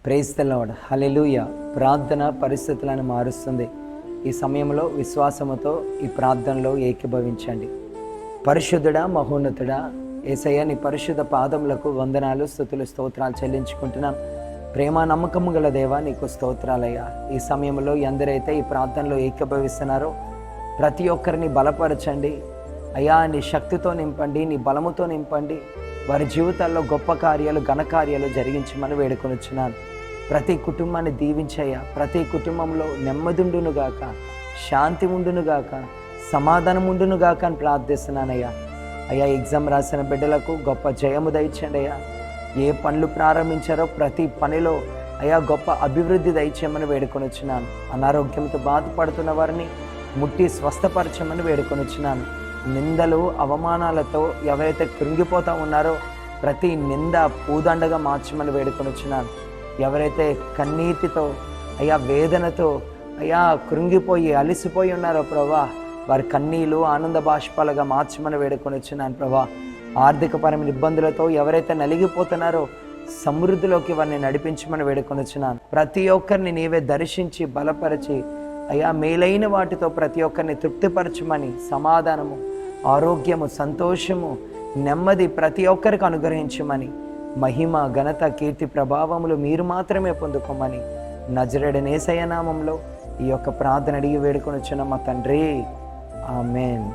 Praise the lord. హల్లెలూయా. ప్రార్థన పరిస్థితులను మారుస్తుంది. ఈ సమయంలో విశ్వాసముతో ఈ ప్రార్థనలో ఏకీభవించండి. పరిశుద్ధుడా, మహోన్నతుడా, యేసయ్య నీ పరిశుద్ధ పాదములకు వందనాలు, స్తుతులు, స్తోత్రాలు చెల్లించుకుంటున్నాం. ప్రేమ నమ్మకము గల దేవా, నీకు స్తోత్రాలయ్యా. ఈ సమయంలో ఎందరైతే ఈ ప్రార్థనలో ఏకీభవిస్తున్నారో ప్రతి ఒక్కరిని బలపరచండి అయ్యా. నీ శక్తితో నింపండి, నీ బలముతో నింపండి. వారి జీవితాల్లో గొప్ప కార్యాలు, ఘనకార్యాలు జరిగించమని వేడుకొనిచున్నాను. ప్రతి కుటుంబాన్ని దీవించయ్యా. ప్రతి కుటుంబంలో నెమ్మదుండునుగాక, శాంతి ఉండునుగాక, సమాధానం ఉండునుగాక అని ప్రార్థిస్తున్నానయ్యా. అయ్యా, ఎగ్జామ్ రాసిన బిడ్డలకు గొప్ప జయము దయచేయండి అయ్యా. ఏ పనులు ప్రారంభించారో ప్రతి పనిలో అయ్యా గొప్ప అభివృద్ధి దయచేయమని వేడుకొనిచున్నాను. అనారోగ్యంతో బాధపడుతున్న వారిని ముట్టి స్వస్థపరచమని వేడుకొనిచున్నాను. నిందలు, అవమానాలతో ఎవరైతే కృంగిపోతూ ఉన్నారో ప్రతి నింద పూదండగా మార్చమని వేడుకొనిచున్నాను. ఎవరైతే కన్నీటితో అయ్యా, వేదనతో అయ్యా కృంగిపోయి అలిసిపోయి ఉన్నారో ప్రభా, వారి కన్నీళ్ళు ఆనంద బాష్పాలుగా మార్చమని వేడుకొనిచున్నాను ప్రభా. ఆర్థికపరమైన ఇబ్బందులతో ఎవరైతే నలిగిపోతున్నారో సమృద్ధిలోకి వారిని నడిపించమని వేడుకొనిచున్నాను. ప్రతి ఒక్కరిని నీవే దర్శించి బలపరిచి అయ్యా మేలైన వాటితో ప్రతి ఒక్కరిని తృప్తిపరచమని, సమాధానము, ఆరోగ్యము, సంతోషము, నెమ్మది ప్రతి ఒక్కరికి అనుగ్రహించమని, మహిమ, ఘనత, కీర్తి, ప్రభావములు మీరు మాత్రమే పొందుకోమని నజరేయుడైన యేసయ్య నామములో ఈ యొక్క ప్రార్థన అడిగి వేడుకొనిచున్న మా తండ్రి, ఆమేన్.